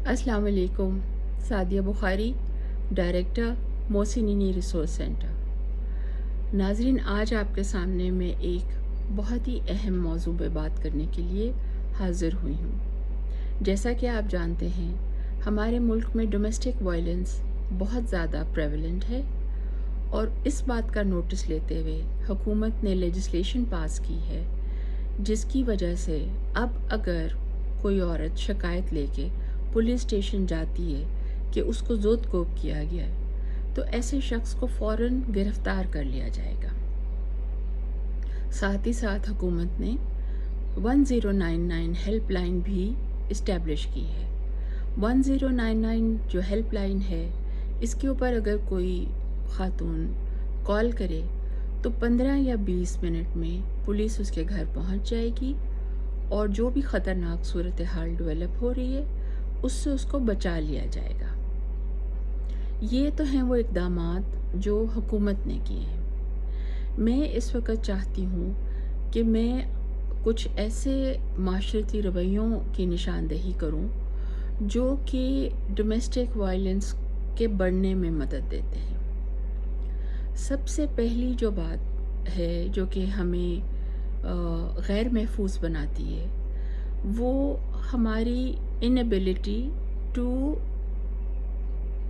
अस्सलाम वालेकुम। सादिया बुखारी, डायरेक्टर मोहसिनीनी रिसोर्स सेंटर। नाज़रीन, आज आपके सामने मैं एक बहुत ही अहम मौजू पे बात करने के लिए हाज़िर हुई हूँ। जैसा कि आप जानते हैं, हमारे मुल्क में डोमेस्टिक वायलेंस बहुत ज़्यादा प्रेवलेंट है और इस बात का नोटिस लेते हुए हुकूमत ने लेजिस्लेशन पास की है, जिसकी वजह से अब अगर कोई औरत शिकायत लेके पुलिस स्टेशन जाती है कि उसको ज़ोदकोब किया गया है, तो ऐसे शख्स को फ़ौरन गिरफ़्तार कर लिया जाएगा। साथ ही साथ हुकूमत ने 1099 हेल्पलाइन भी इस्टेब्लिश की है। 1099 जो हेल्पलाइन है, इसके ऊपर अगर कोई ख़ातून कॉल करे तो 15 या 20 मिनट में पुलिस उसके घर पहुंच जाएगी और जो भी ख़तरनाक सूरत हाल डेवलप हो रही है उससे उसको बचा लिया जाएगा। ये तो हैं वो इक़दामात जो हुकूमत ने किए हैं। मैं इस वक्त चाहती हूँ कि मैं कुछ ऐसे माशरती रवैयों की निशानदेही करूँ जो कि डोमेस्टिक वायलेंस के बढ़ने में मदद देते हैं। सबसे पहली जो बात है जो कि हमें गैर महफूज बनाती है, वो हमारी inability to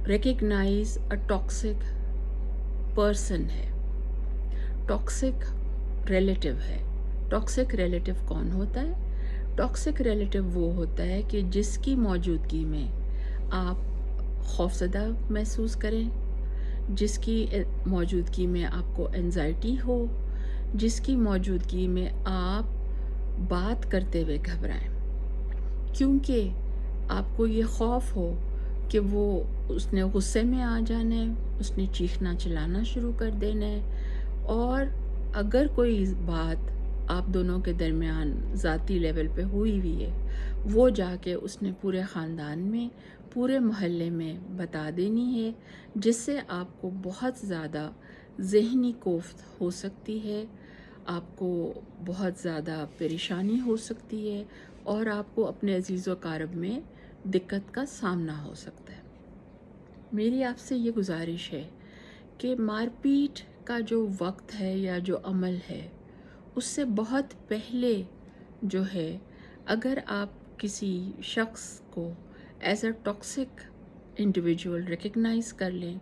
recognise a toxic person है। टॉक्सिक रिलेटिव है। टॉक्सिक रिलेटिव कौन होता है? टॉक्सिक रिलेटिव वो होता है कि जिसकी मौजूदगी में आप खौफज़दा महसूस करें, जिसकी मौजूदगी में आपको एंजाइटी हो, जिसकी मौजूदगी में आप बात करते हुए घबराएं, क्योंकि आपको ये खौफ हो कि वो उसने गुस्से में आ जाना है, उसने चीखना चिल्लाना शुरू कर देना है और अगर कोई बात आप दोनों के दरमियान ज़ाती लेवल पे हुई हुई है, वो जाके उसने पूरे ख़ानदान में, पूरे मोहल्ले में बता देनी है, जिससे आपको बहुत ज़्यादा ज़हनी कोफ्त हो सकती है, आपको बहुत ज़्यादा परेशानी हो सकती है और आपको अपने अज़ीज़ व क़ारब में दिक्कत का सामना हो सकता है। मेरी आपसे ये गुजारिश है कि मारपीट का जो वक्त है या जो अमल है, उससे बहुत पहले जो है, अगर आप किसी शख्स को as a toxic individual recognise कर लें,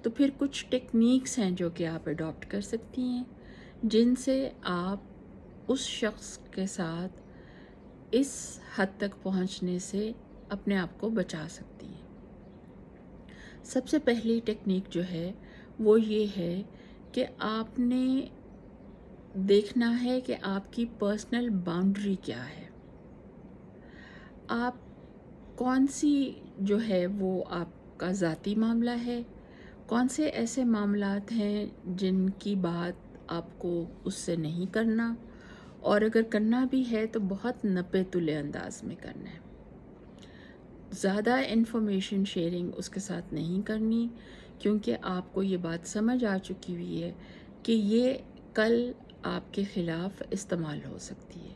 तो फिर कुछ टेक्निक्स हैं जो कि आप अडॉप्ट कर सकती हैं, जिनसे आप उस शख्स के साथ इस हद तक पहुंचने से अपने आप को बचा सकती हैं। सबसे पहली टेक्निक जो है वो ये है कि आपने देखना है कि आपकी पर्सनल बाउंड्री क्या है। आप कौन सी जो है वो आपका ज़ाती मामला है, कौन से ऐसे मामलात हैं जिनकी बात आपको उससे नहीं करना, और अगर करना भी है तो बहुत नपे तुले अंदाज में करना है। ज़्यादा इन्फॉर्मेशन शेयरिंग उसके साथ नहीं करनी, क्योंकि आपको ये बात समझ आ चुकी हुई है कि ये कल आपके ख़िलाफ़ इस्तेमाल हो सकती है।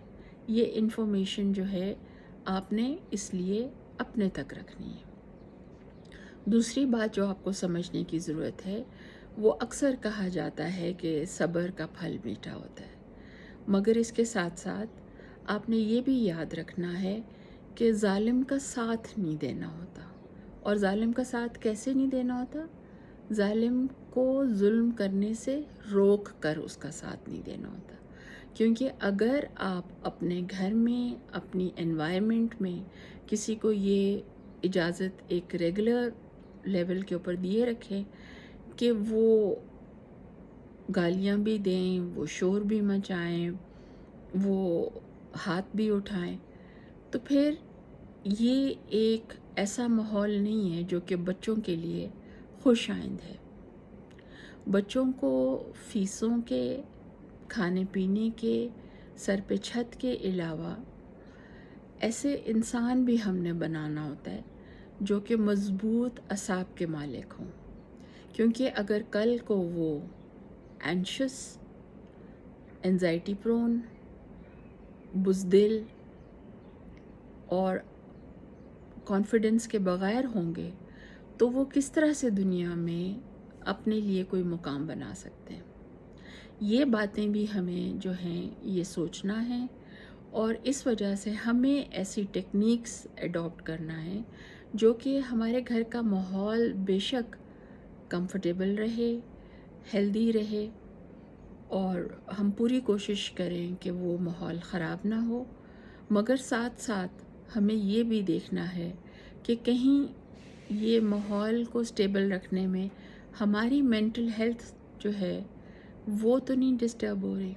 ये इन्फॉर्मेशन जो है आपने इसलिए अपने तक रखनी है। दूसरी बात जो आपको समझने की ज़रूरत है, वो अक्सर कहा जाता है कि सब्र का फल मीठा होता है, मगर इसके साथ साथ आपने ये भी याद रखना है कि ज़ालिम का साथ नहीं देना होता। और ज़ालिम का साथ कैसे नहीं देना होता? ज़ालिम को जुल्म करने से रोक कर उसका साथ नहीं देना होता, क्योंकि अगर आप अपने घर में, अपनी एनवायरनमेंट में किसी को ये इजाज़त एक रेगुलर लेवल के ऊपर दिए रखें कि वो गालियाँ भी दें, वो शोर भी मचाएं, वो हाथ भी उठाएं, तो फिर ये एक ऐसा माहौल नहीं है जो कि बच्चों के लिए खुशाइंद है। बच्चों को फ़ीसों के, खाने पीने के, सर पे छत के अलावा ऐसे इंसान भी हमने बनाना होता है जो कि मज़बूत असाब के मालिक हों, क्योंकि अगर कल को वो एंशियस, एंजाइटी प्रोन, बुज़दिल और कॉन्फिडेंस के बग़ैर होंगे तो वो किस तरह से दुनिया में अपने लिए कोई मुकाम बना सकते हैं। ये बातें भी हमें जो हैं ये सोचना है, और इस वजह से हमें ऐसी टेक्निक्स अडॉप्ट करना है जो कि हमारे घर का माहौल बेशक कंफर्टेबल रहे, हेल्दी रहे, और हम पूरी कोशिश करें कि वो माहौल ख़राब ना हो, मगर साथ साथ हमें ये भी देखना है कि कहीं ये माहौल को स्टेबल रखने में हमारी मेंटल हेल्थ जो है वो तो नहीं डिस्टर्ब हो रही,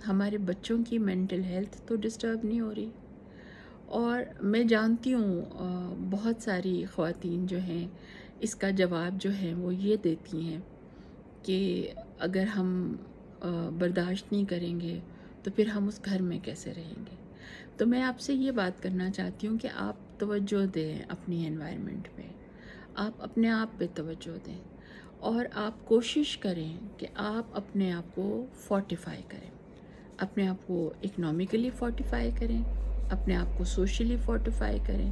हमारे बच्चों की मेंटल हेल्थ तो डिस्टर्ब नहीं हो रही। और मैं जानती हूँ बहुत सारी ख़वातीन जो हैं इसका जवाब जो है वो ये देती हैं कि अगर हम बर्दाश्त नहीं करेंगे तो फिर हम उस घर में कैसे रहेंगे। तो मैं आपसे ये बात करना चाहती हूँ कि आप तवज्जो दें अपनी एनवायरनमेंट पे, आप अपने आप पे तवज्जो दें, और आप कोशिश करें कि आप अपने आप को फोर्टिफाई करें, अपने आप को इकनॉमिकली फोर्टिफाई करें, अपने आप को सोशली फोर्टिफाई करें,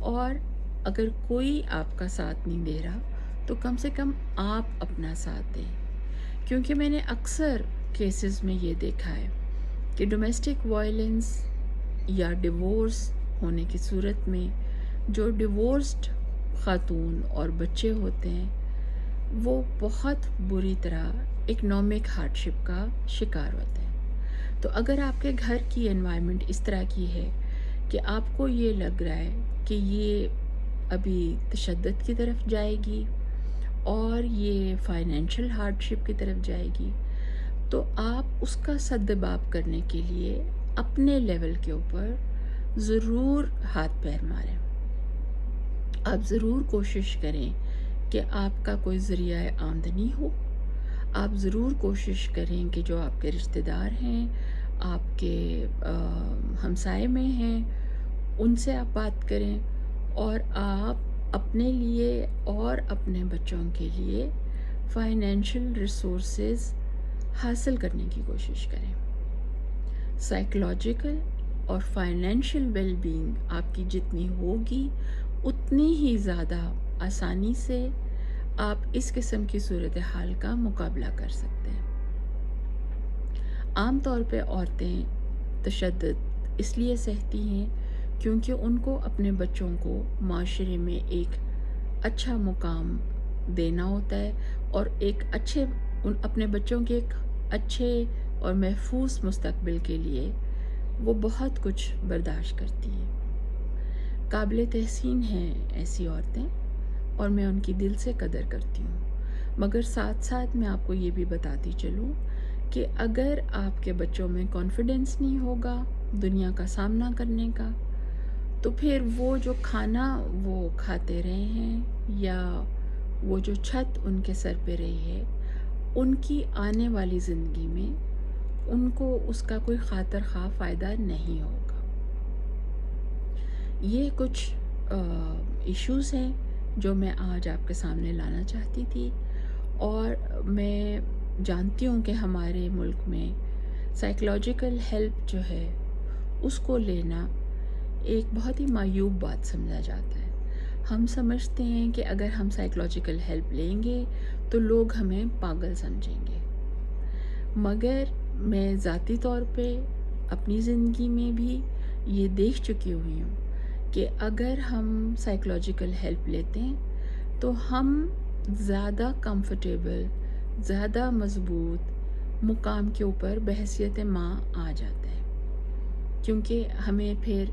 और अगर कोई आपका साथ नहीं दे रहा तो कम से कम आप अपना साथ दें। क्योंकि मैंने अक्सर केसेस में ये देखा है कि डोमेस्टिक वायलेंस या डिवोर्स होने की सूरत में जो डिवोर्स्ड ख़ातून और बच्चे होते हैं वो बहुत बुरी तरह इकनॉमिक हार्डशिप का शिकार होते हैं। तो अगर आपके घर की एनवायरनमेंट इस तरह की है कि आपको ये लग रहा है कि ये अभी तशद्दुद की तरफ जाएगी और ये फाइनेंशियल हार्डशिप की तरफ जाएगी, तो आप उसका सद्दबाब करने के लिए अपने लेवल के ऊपर ज़रूर हाथ पैर मारें। आप ज़रूर कोशिश करें कि आपका कोई ज़रिया आमदनी हो। आप ज़रूर कोशिश करें कि जो आपके रिश्तेदार हैं, आपके हमसाए में हैं, उनसे आप बात करें, और आप अपने लिए और अपने बच्चों के लिए फाइनेंशियल रिसोर्सेज हासिल करने की कोशिश करें। साइकोलॉजिकल और फाइनेंशियल वेलबींग आपकी जितनी होगी उतनी ही ज़्यादा आसानी से आप इस किस्म की सूरत हाल का मुकाबला कर सकते हैं। आम तौर पे औरतें तशद्दुद इसलिए सहती हैं क्योंकि उनको अपने बच्चों को माशरे में एक अच्छा मुकाम देना होता है, और एक अपने बच्चों के एक अच्छे और महफूज मुस्तकबिल के लिए वो बहुत कुछ बर्दाश्त करती हैं। काबिल तहसीन हैं ऐसी औरतें, और मैं उनकी दिल से कदर करती हूँ। मगर साथ साथ मैं आपको ये भी बताती चलूँ कि अगर आपके बच्चों में कॉन्फिडेंस नहीं होगा दुनिया का सामना करने का, तो फिर वो जो खाना वो खाते रहे हैं या वो जो छत उनके सर पे रही है, उनकी आने वाली ज़िंदगी में उनको उसका कोई खातर खा फ़ायदा नहीं होगा। ये कुछ इश्यूज़ हैं जो मैं आज आपके सामने लाना चाहती थी, और मैं जानती हूँ कि हमारे मुल्क में साइकोलॉजिकल हेल्प जो है उसको लेना एक बहुत ही मायूब बात समझा जाता है। हम समझते हैं कि अगर हम साइकोलॉजिकल हेल्प लेंगे तो लोग हमें पागल समझेंगे, मगर मैं ज़ाती तौर पे अपनी ज़िंदगी में भी ये देख चुकी हुई हूँ कि अगर हम साइकोलॉजिकल हेल्प लेते हैं तो हम ज़्यादा कंफर्टेबल, ज़्यादा मज़बूत मुकाम के ऊपर बहैसियत माँ आ जाते हैं, क्योंकि हमें फिर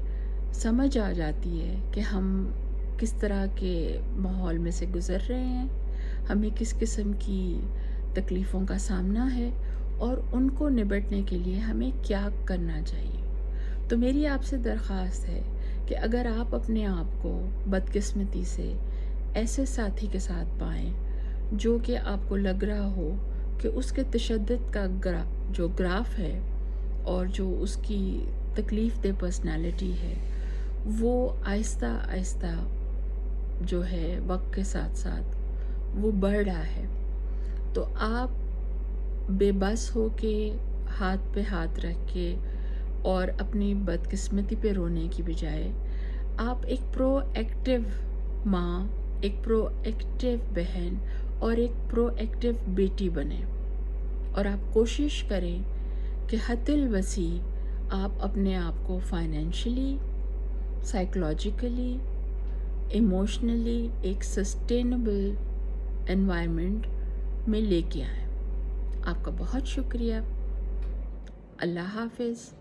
समझ आ जाती है कि हम किस तरह के माहौल में से गुज़र रहे हैं, हमें किस किस्म की तकलीफ़ों का सामना है, और उनको निपटने के लिए हमें क्या करना चाहिए। तो मेरी आपसे दरख्वास्त है कि अगर आप अपने आप को बदकिस्मती से ऐसे साथी के साथ पाएँ जो कि आपको लग रहा हो कि उसके तशद्दुद का जो ग्राफ है और जो उसकी तकलीफ़ दे पर्सनालिटी है वो आहिस्ता आहिस्ता जो है वक्त के साथ साथ वो बढ़ रहा है, तो आप बेबस हो के हाथ पे हाथ रख के और अपनी बदकिस्मती पे रोने की बजाय آپ ایک پرو ایکٹیو ماں، ایک پرو ایکٹیو بہن اور ایک پرو ایکٹیو بیٹی بنیں، اور آپ کوشش کریں کہ حد الوسیع آپ اپنے آپ کو فائنینشلی، سائیکولوجیکلی، ایموشنلی ایک سسٹینیبل انوائرمنٹ میں لے کے آئیں۔ آپ کا بہت شکریہ۔ اللہ حافظ۔